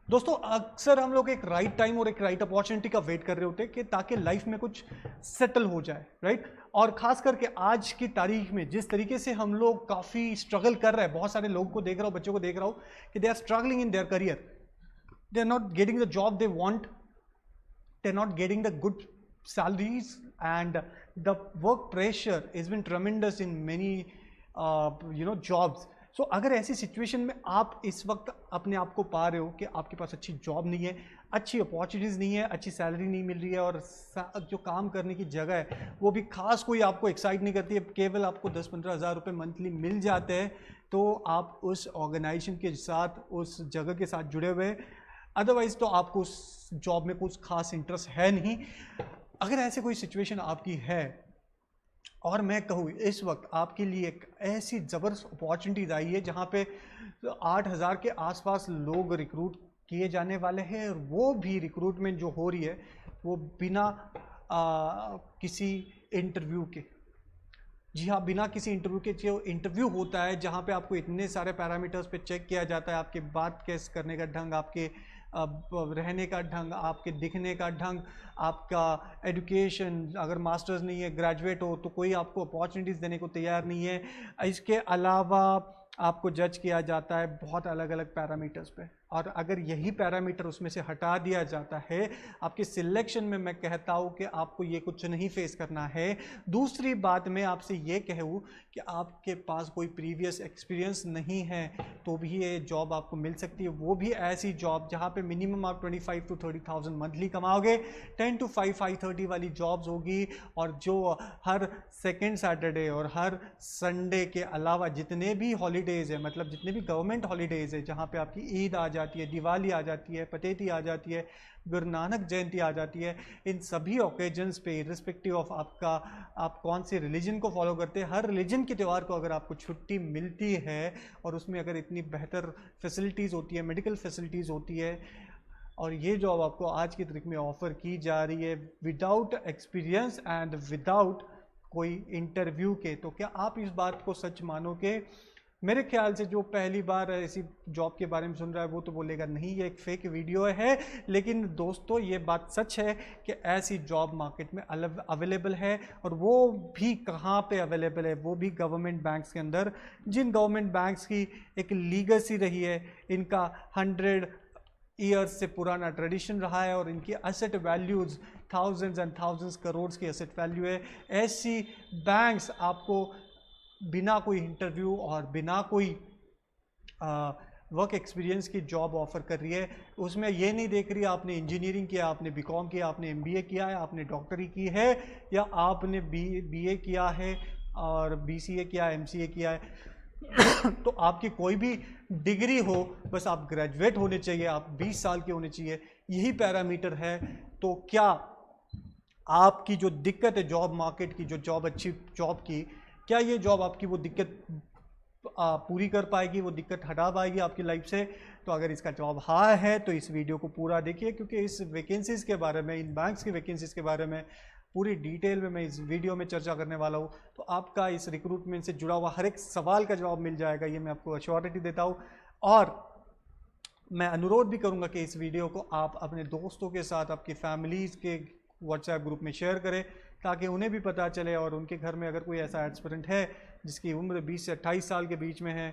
दोस्तों अक्सर हम लोग एक राइट टाइम और एक राइट अपॉर्चुनिटी का वेट कर रहे होते हैं कि ताकि लाइफ में कुछ सेटल हो जाए, राइट। और खास करके आज की तारीख में जिस तरीके से हम लोग काफ़ी स्ट्रगल कर रहे हैं, बहुत सारे लोगों को देख रहा हूँ, बच्चों को देख रहा हूँ कि they are struggling in their career, they are not getting the job they want, they are not getting the good salaries, and the work pressure has been tremendous in many jobs. सो अगर ऐसी situation में आप इस वक्त अपने आप को पा रहे हो कि आपके पास अच्छी जॉब नहीं है, अच्छी अपॉर्चुनिटीज़ नहीं है, अच्छी सैलरी नहीं मिल रही है, और जो काम करने की जगह है वो भी खास कोई आपको एक्साइट नहीं करती है, केवल आपको 10-15 हज़ार रुपये मंथली मिल जाते हैं, तो आप उस ऑर्गेनाइजेशन के साथ, उस जगह के साथ जुड़े हुए, अदरवाइज तो आपको उस जॉब में कुछ खास इंटरेस्ट है नहीं। अगर ऐसी कोई सिचुएशन आपकी है और मैं कहूँ इस वक्त आपके लिए एक ऐसी ज़बरदस्त अपॉर्चुनिटीज आई है जहाँ पे 8,000 के आसपास लोग रिक्रूट किए जाने वाले हैं, और वो भी रिक्रूटमेंट जो हो रही है वो बिना किसी इंटरव्यू के, जी हाँ, बिना किसी इंटरव्यू के। जो इंटरव्यू होता है जहाँ पे आपको इतने सारे पैरामीटर्स पे चेक किया जाता है, आपके बात कैसे करने का ढंग, आपके रहने का ढंग, आपके दिखने का ढंग, आपका एजुकेशन, अगर मास्टर्स नहीं है, ग्रेजुएट हो तो कोई आपको अपॉर्चुनिटीज़ देने को तैयार नहीं है। इसके अलावा आपको जज किया जाता है बहुत अलग अलग पैरामीटर्स पे, और अगर यही पैरामीटर उसमें से हटा दिया जाता है आपके सिलेक्शन में, मैं कहता हूँ कि आपको ये कुछ नहीं फेस करना है। दूसरी बात मैं आपसे ये कहूँ कि आपके पास कोई प्रीवियस एक्सपीरियंस नहीं है तो भी ये जॉब आपको मिल सकती है, वो भी ऐसी जॉब जहाँ पे मिनिमम आप 25 to 30,000 मंथली कमाओगे। 10 to 5, 5:30 वाली जॉब्स होगी, और जो हर सेकेंड सैटरडे और हर संडे के अलावा जितने भी हॉलीडेज़ है, मतलब जितने भी गवर्नमेंट हॉलीडेज़ है, जहाँ पे आपकी ईद आ जाती है, दिवाली आ जाती है, पतेती आ जाती है, गुरु नानक जयंती आ जाती है, इन सभी ओकेजन्स पे रिस्पेक्टिव ऑफ आप कौन से रिलीजन को फॉलो करते हैं, हर रिलीजन के त्यौहार को अगर आपको छुट्टी मिलती है और उसमें अगर इतनी बेहतर फैसिलिटीज़ होती है, मेडिकल फैसिलिटीज़ होती है, और ये जॉब आपको आज की तारीख में ऑफ़र की जा रही है विदाउट एक्सपीरियंस एंड विदाउट कोई इंटरव्यू के, तो क्या आप इस बात को सच मानोगे? मेरे ख्याल से जो पहली बार ऐसी जॉब के बारे में सुन रहा है वो तो बोलेगा नहीं, ये एक फेक वीडियो है। लेकिन दोस्तों ये बात सच है कि ऐसी जॉब मार्केट में अवेलेबल है, और वो भी कहाँ पे अवेलेबल है, वो भी गवर्नमेंट बैंक्स के अंदर, जिन गवर्नमेंट बैंक्स की एक लीगेसी रही है, इनका 100 ईयर्स से पुराना ट्रेडिशन रहा है, और इनकी asset values thousands and thousands crore की एसेट वैल्यू है। ऐसी बैंक्स आपको बिना कोई इंटरव्यू और बिना कोई वर्क एक्सपीरियंस की जॉब ऑफर कर रही है। उसमें ये नहीं देख रही आपने इंजीनियरिंग किया, आपने बीकॉम किया, आपने एमबीए किया है, आपने डॉक्टरी की है, या आपने बीए किया है और बीसीए किया, एमसीए किया है। तो आपकी कोई भी डिग्री हो, बस आप ग्रेजुएट होने चाहिए, आप 20 साल के होने चाहिए, यही पैरामीटर है। तो क्या आपकी जो दिक्कत है जॉब मार्केट की, जो जॉब अच्छी जॉब की, क्या ये जॉब आपकी वो दिक्कत पूरी कर पाएगी, वो दिक्कत हटा पाएगी आपकी लाइफ से? तो अगर इसका जवाब हाँ है तो इस वीडियो को पूरा देखिए, क्योंकि इस वैकेंसीज़ के बारे में, इन बैंक्स की वैकेंसीज़ के बारे में पूरी डिटेल में मैं इस वीडियो में चर्चा करने वाला हूँ। तो आपका इस रिक्रूटमेंट से जुड़ा हुआ हर एक सवाल का जवाब मिल जाएगा, ये मैं आपको अश्योरिटी देता हूँ। और मैं अनुरोध भी करूँगा कि इस वीडियो को आप अपने दोस्तों के साथ, आपकी फैमिलीज़ के व्हाट्सएप ग्रुप में शेयर करें, ताकि उन्हें भी पता चले, और उनके घर में अगर कोई ऐसा एस्पिरेंट है जिसकी उम्र 20 से 28 साल के बीच में है,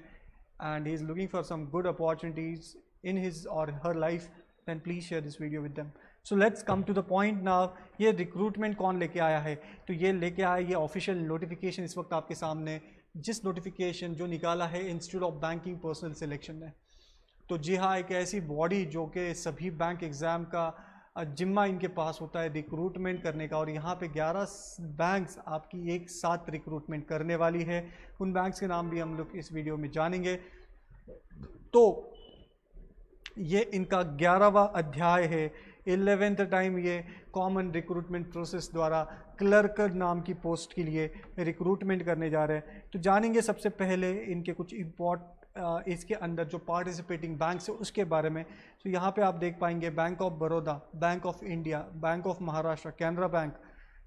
and he is looking for some good opportunities in his और her life, then please share this video with them. So let's come to the point now. ये रिक्रूटमेंट कौन लेके आया है? तो ये लेके आया, ये ऑफिशियल नोटिफिकेशन इस वक्त आपके सामने, जिस नोटिफिकेशन जो निकाला है institute of banking personal selection ने। तो जी हाँ, एक ऐसी बॉडी जो कि सभी बैंक एग्ज़ाम का जिम्मा इनके पास होता है रिक्रूटमेंट करने का, और यहाँ पे 11 बैंक्स आपकी एक साथ रिक्रूटमेंट करने वाली है। उन बैंक्स के नाम भी हम लोग इस वीडियो में जानेंगे। तो ये इनका 11वां अध्याय है, 11th टाइम ये कॉमन रिक्रूटमेंट प्रोसेस द्वारा क्लर्क नाम की पोस्ट के लिए रिक्रूटमेंट करने जा रहे हैं। तो जानेंगे सबसे पहले इनके कुछ इसके अंदर जो पार्टिसिपेटिंग बैंक्स है उसके बारे में। तो यहाँ पे आप देख पाएंगे bank of Baroda, bank of India, bank of Maharashtra, Canara bank,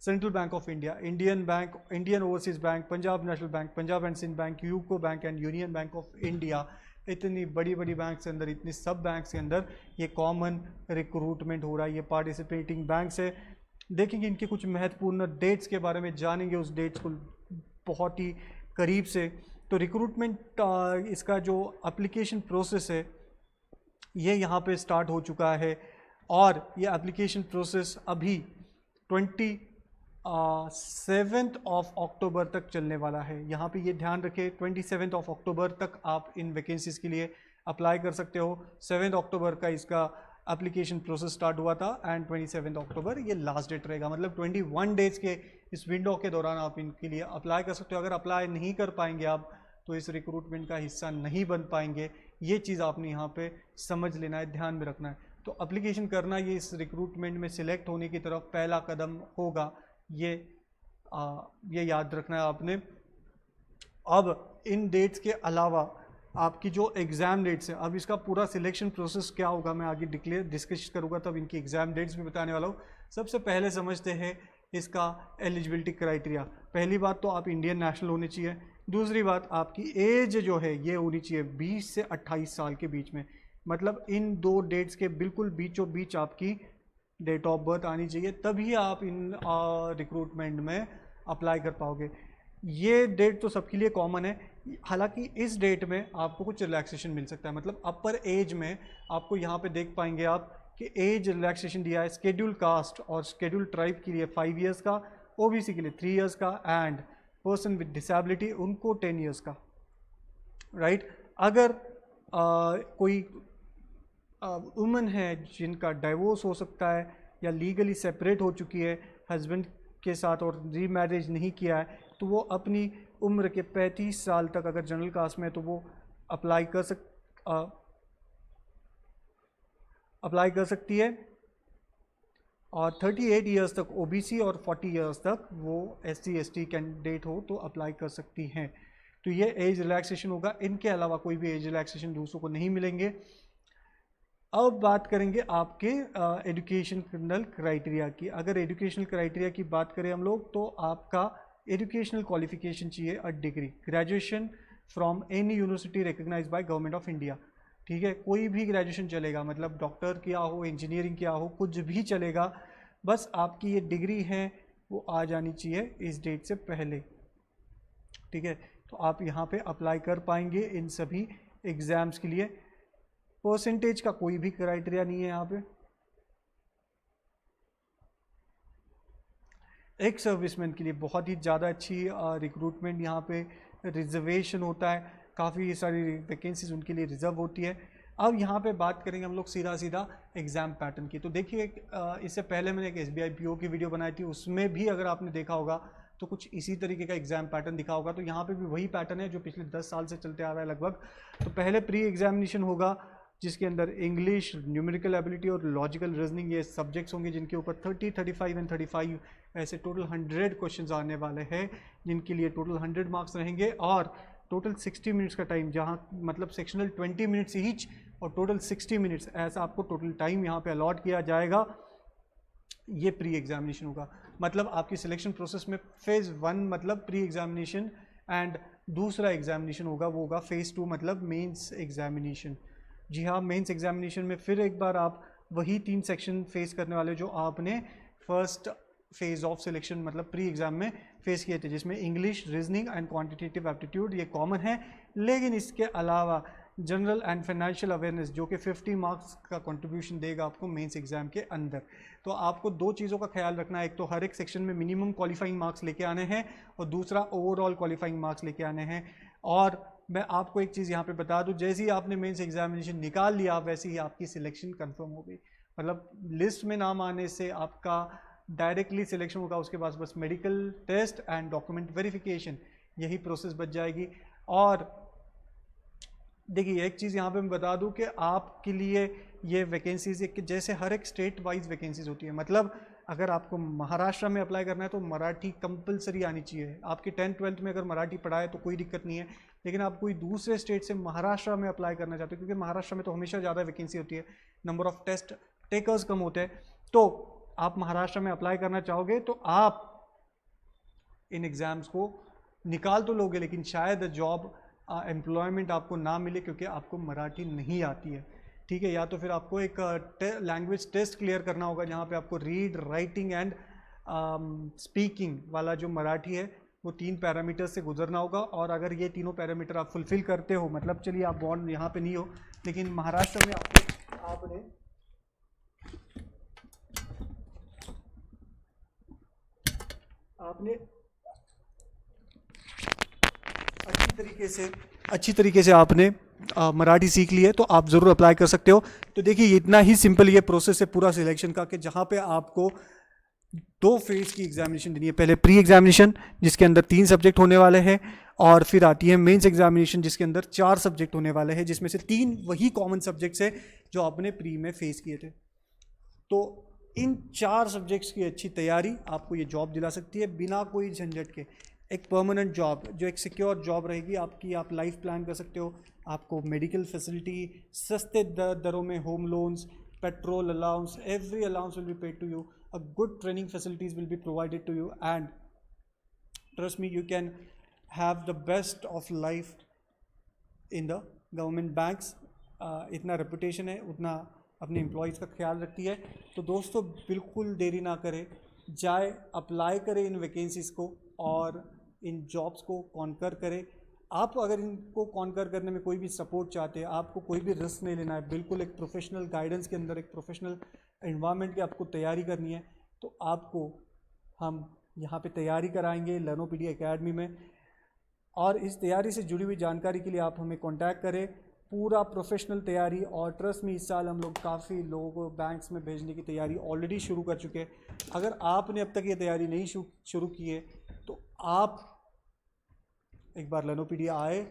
central bank of India, Indian bank, Indian overseas bank, Punjab national bank, Punjab and Sind bank, UCO bank and union bank of India. इतनी बड़ी बड़ी बैंक्स के अंदर, इतनी सब बैंक्स के अंदर ये कॉमन रिक्रूटमेंट हो रहा है, ये पार्टिसिपेटिंग बैंक्स है। देखेंगे इनके कुछ महत्वपूर्ण डेट्स के बारे में, जानेंगे उस डेट्स को बहुत ही करीब से। तो रिक्रूटमेंट इसका जो एप्लीकेशन प्रोसेस है ये यहाँ पे स्टार्ट हो चुका है, और ये एप्लीकेशन प्रोसेस अभी 27 अक्टूबर तक चलने वाला है। यहाँ पे ये ध्यान रखें 27 अक्टूबर तक आप इन वैकेंसीज के लिए अप्लाई कर सकते हो। 7 अक्टूबर का इसका एप्लीकेशन प्रोसेस स्टार्ट हुआ था एंड 27 अक्टूबर ये लास्ट डेट रहेगा। मतलब 21 डेज के इस विंडो के दौरान आप इनके लिए अप्लाई कर सकते हो। अगर अप्लाई नहीं कर पाएंगे आप तो इस रिक्रूटमेंट का हिस्सा नहीं बन पाएंगे। ये चीज़ आपने यहाँ पे समझ लेना है, ध्यान में रखना है। तो एप्लीकेशन करना ये इस रिक्रूटमेंट में सिलेक्ट होने की तरफ पहला कदम होगा, ये याद रखना है आपने। अब इन डेट्स के अलावा आपकी जो एग्ज़ाम डेट्स है, अब इसका पूरा सिलेक्शन प्रोसेस क्या होगा मैं आगे डिस्कस करूँगा, तब इनकी एग्ज़ाम डेट्स भी बताने वाला हूँ। सबसे पहले समझते हैं इसका एलिजिबिलिटी क्राइटेरिया। पहली बात तो आप इंडियन नेशनल होने चाहिए। दूसरी बात आपकी एज जो है ये होनी चाहिए 20 से 28 साल के बीच में। मतलब इन दो डेट्स के बिल्कुल बीचों बीच आपकी डेट ऑफ बर्थ आनी चाहिए, तभी आप इन रिक्रूटमेंट में अप्लाई कर पाओगे। ये डेट तो सबके लिए कॉमन है, हालांकि इस डेट में आपको कुछ रिलैक्सेशन मिल सकता है। मतलब अपर एज में आपको यहाँ पे देख पाएंगे आप कि एज रिलैक्सेशन दिया है शेड्यूल कास्ट और शेड्यूल ट्राइब के लिए 5 इयर्स का, ओबीसी के लिए 3 इयर्स का, एंड पर्सन विद डिसेबिलिटी उनको 10 इयर्स का, राइट। अगर कोई वुमन है जिनका डाइवोर्स हो सकता है या लीगली सेपरेट हो चुकी है हस्बैंड के साथ और रीमैरिज नहीं किया है, तो वो अपनी उम्र के 35 साल तक अगर जनरल कास्ट में है तो वो अप्लाई कर सकती है, और 38 इयर्स तक ओबीसी और 40 इयर्स तक वो SC ST कैंडिडेट हो तो अप्लाई कर सकती हैं। तो ये एज रिलैक्सेशन होगा। इनके अलावा कोई भी एज रिलैक्सेशन दूसरों को नहीं मिलेंगे। अब बात करेंगे आपके एजुकेशनल क्राइटेरिया की। अगर एजुकेशनल क्राइटेरिया की बात करें हम लोग तो आपका एजुकेशनल क्वालिफिकेशन चाहिए a degree, graduation from any university recognize by government of India. ठीक है, कोई भी ग्रेजुएशन चलेगा, मतलब डॉक्टर किया हो, इंजीनियरिंग किया हो, कुछ भी चलेगा, बस आपकी ये डिग्री है वो आ जानी चाहिए इस डेट से पहले। ठीक है, तो आप यहाँ पे अप्लाई कर पाएंगे इन सभी एग्ज़ाम्स के लिए। परसेंटेज का कोई भी क्राइटेरिया नहीं है यहाँ पे। एक सर्विसमैन के लिए बहुत ही ज़्यादा अच्छी रिक्रूटमेंट यहाँ पे, रिजर्वेशन होता है, काफ़ी सारी वैकेंसीज उनके लिए रिजर्व होती है। अब यहाँ पे बात करेंगे हम लोग सीधा एग्ज़ाम पैटर्न की। तो देखिए इससे पहले मैंने एक SBI PO की वीडियो बनाई थी, उसमें भी अगर आपने देखा होगा तो कुछ इसी तरीके का एग्ज़ाम पैटर्न दिखा होगा। तो यहाँ पे भी वही पैटर्न है जो पिछले 10 साल से चलते आ रहा है लगभग। तो पहले प्री एग्जामिनेशन होगा जिसके अंदर इंग्लिश, न्यूमेरिकल एबिलिटी और लॉजिकल रीजनिंग ये सब्जेक्ट्स होंगे, जिनके ऊपर 30, 35 एंड 35 ऐसे टोटल 100 क्वेश्चंस आने वाले हैं, जिनके लिए टोटल 100 मार्क्स रहेंगे और टोटल 60 मिनट्स का टाइम, जहाँ मतलब सेक्शनल 20 मिनट्स ईच और टोटल 60 मिनट्स, ऐसा आपको टोटल टाइम यहाँ पे अलॉट किया जाएगा। ये प्री एग्जामिनेशन होगा। मतलब आपकी सिलेक्शन प्रोसेस में फेज़ 1 मतलब प्री एग्जामिनेशन एंड दूसरा एग्जामिनेशन होगा वो होगा फेज़ 2 मतलब मेंस एग्जामिनेशन। जी हाँ, मेंस एग्जामिनेशन में फिर एक बार आप वही 3 सेक्शन फेस करने वाले जो आपने फर्स्ट फेज ऑफ सिलेक्शन मतलब प्री एग्जाम में फेस किए थे, जिसमें English, reasoning and quantitative aptitude ये कॉमन है। लेकिन इसके अलावा जनरल एंड फाइनेंशियल अवेयरनेस जो कि 50 मार्क्स का कंट्रीब्यूशन देगा आपको मेंस एग्जाम के अंदर। तो आपको 2 चीज़ों का ख्याल रखना है, एक तो हर एक सेक्शन में मिनिमम क्वालिफाइंग मार्क्स लेके आने हैं और दूसरा ओवरऑल क्वालिफाइंग मार्क्स लेके आने हैं। और मैं आपको एक चीज़ यहाँ पे बता दूँ, जैसे ही आपने मेंस एग्जामिनेशन निकाल लिया वैसे ही आपकी सिलेक्शन कंफर्म हो गई। मतलब लिस्ट में नाम आने से आपका डायरेक्टली सिलेक्शन होगा, उसके बाद बस medical test and document verification, यही प्रोसेस बच जाएगी। और देखिए एक चीज़ यहाँ पे मैं बता दूँ कि आपके लिए ये वैकेंसीज जैसे हर एक स्टेट वाइज वैकेंसीज होती है। मतलब अगर आपको महाराष्ट्र में अप्लाई करना है तो मराठी कंपलसरी आनी चाहिए। आपकी 10th-12th में अगर मराठी पढ़ा है तो कोई दिक्कत नहीं है, लेकिन आप कोई दूसरे स्टेट से महाराष्ट्र में अप्लाई करना चाहते हो, क्योंकि महाराष्ट्र में तो हमेशा ज़्यादा वैकेंसी होती है, नंबर ऑफ टेस्ट टेकर्स कम होते हैं, तो आप महाराष्ट्र में अप्लाई करना चाहोगे तो आप इन एग्ज़ाम्स को निकाल तो लोगे लेकिन शायद जॉब एम्प्लॉयमेंट आपको ना मिले क्योंकि आपको मराठी नहीं आती है, ठीक है। या तो फिर आपको एक लैंग्वेज टेस्ट क्लियर करना होगा जहाँ पे आपको रीड, राइटिंग एंड स्पीकिंग वाला जो मराठी है वो 3 पैरामीटर से गुजरना होगा। और अगर ये तीनों पैरामीटर आप फुलफिल करते हो, मतलब चलिए आप बॉर्न यहाँ पे नहीं हो, लेकिन महाराष्ट्र में आपने अच्छी तरीके से आपने मराठी सीख ली है तो आप ज़रूर अप्लाई कर सकते हो। तो देखिए इतना ही सिंपल ये प्रोसेस है पूरा सिलेक्शन का, कि जहाँ पे आपको 2 फेज की एग्जामिनेशन देनी है। पहले प्री एग्जामिनेशन जिसके अंदर 3 सब्जेक्ट होने वाले हैं, और फिर आती है मेंस एग्जामिनेशन जिसके अंदर 4 सब्जेक्ट होने वाले हैं, जिसमें से 3 वही कॉमन सब्जेक्ट्स है जो आपने प्री में फेस किए थे। तो इन 4 सब्जेक्ट्स की अच्छी तैयारी आपको ये जॉब दिला सकती है बिना कोई झंझट के। एक परमानेंट जॉब, जो एक सिक्योर जॉब रहेगी आपकी, आप लाइफ प्लान कर सकते हो, आपको मेडिकल फैसिलिटी, सस्ते दरों में home loans, petrol allowance, every allowance will be paid to you, a good training facilities will be provided to you, and trust me, you can have the best of life in the government banks. इतना reputation है, उतना अपने employees का ख्याल रखती है। तो दोस्तों बिल्कुल देरी ना करें, जाए अप्लाई करें इन वैकेंसीज़ को और इन जॉब्स को कॉन्कर करें। आप अगर इनको कॉन्कर करने में कोई भी सपोर्ट चाहते हैं, आपको कोई भी रिस्क नहीं लेना है, बिल्कुल एक प्रोफेशनल गाइडेंस के अंदर, एक प्रोफेशनल एनवायरनमेंट की आपको तैयारी करनी है, तो आपको हम यहाँ पे तैयारी कराएंगे लर्नोपीडिया एकेडमी में। और इस तैयारी से जुड़ी हुई जानकारी के लिए आप हमें कांटेक्ट करें, पूरा प्रोफेशनल तैयारी। और ट्रस्ट में इस साल हम लोग काफ़ी लोगों को बैंक्स में भेजने की तैयारी ऑलरेडी शुरू कर चुके हैं। अगर आपने अब तक ये तैयारी नहीं शुरू की है तो आप एक बार लर्नोपीडिया आए,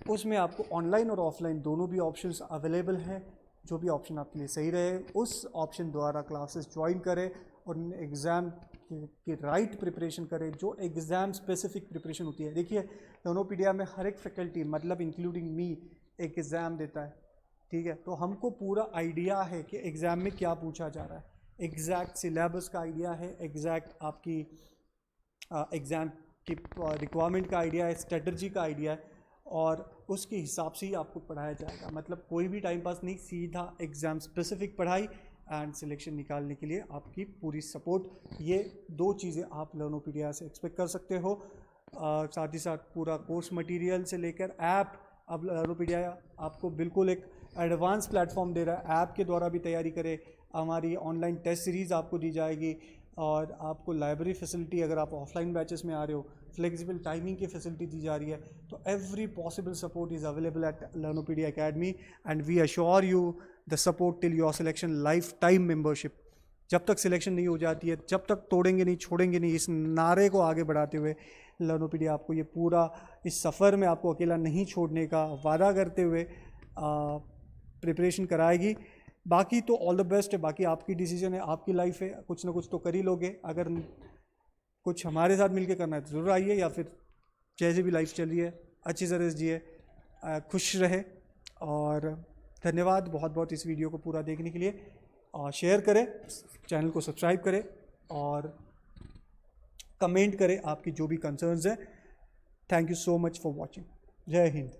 उसमें आपको ऑनलाइन और ऑफलाइन दोनों भी ऑप्शंस अवेलेबल हैं। जो भी ऑप्शन आपके लिए सही रहे उस ऑप्शन द्वारा क्लासेस ज्वाइन करें और एग्ज़ाम की राइट प्रिपरेशन करें, जो एग्ज़ाम स्पेसिफिक प्रिपरेशन होती है। देखिए लर्नोपीडिया में हर एक फैकल्टी, मतलब इंक्लूडिंग मी, एक एग्ज़ाम देता है, ठीक है। तो हमको पूरा आइडिया है कि एग्ज़ाम में क्या पूछा जा रहा है, एग्जैक्ट सिलेबस का आइडिया है, एग्जैक्ट आपकी एग्ज़ाम की रिक्वायरमेंट का आइडिया है, स्ट्रेटजी का आइडिया है, और उसके हिसाब से ही आपको पढ़ाया जाएगा। मतलब कोई भी टाइम पास नहीं, सीधा एग्ज़ाम स्पेसिफिक पढ़ाई एंड सिलेक्शन निकालने के लिए आपकी पूरी सपोर्ट। ये 2 चीज़ें आप लर्नोपीडिया से एक्सपेक्ट कर सकते हो। साथ ही साथ पूरा कोर्स मटेरियल से लेकर ऐप, अब लर्नोपीडिया आपको बिल्कुल एक एडवांस प्लेटफॉर्म दे रहा है। ऐप के द्वारा भी तैयारी करें, हमारी ऑनलाइन टेस्ट सीरीज़ आपको दी जाएगी, और आपको लाइब्रेरी फैसिलिटी, अगर आप ऑफलाइन बैचेस में आ रहे हो, फ्लेक्सिबल टाइमिंग की फैसिलिटी दी जा रही है। तो every possible support is available at Learnopedia academy, and we assure you the support till your selection, lifetime membership. जब तक सिलेक्शन नहीं हो जाती है, जब तक तोड़ेंगे नहीं, छोड़ेंगे नहीं, इस नारे को आगे बढ़ाते हुए लर्नोपीडिया आपको ये पूरा इस सफ़र में आपको अकेला नहीं छोड़ने का वादा करते हुए प्रिपरेशन कराएगी। बाकी तो ऑल द बेस्ट है, बाकी आपकी डिसीजन है, आपकी लाइफ है, कुछ ना कुछ तो कर ही लोगे। अगर कुछ हमारे साथ मिलके करना है तो ज़रूर आइए, या फिर जैसे भी लाइफ चल रही है अच्छी तरह से जिए, खुश रहे। और धन्यवाद बहुत बहुत इस वीडियो को पूरा देखने के लिए, और शेयर करें, चैनल को सब्सक्राइब करें और कमेंट करें आपकी जो भी कंसर्न्स हैं। Thank you so much for watching. जय हिंद।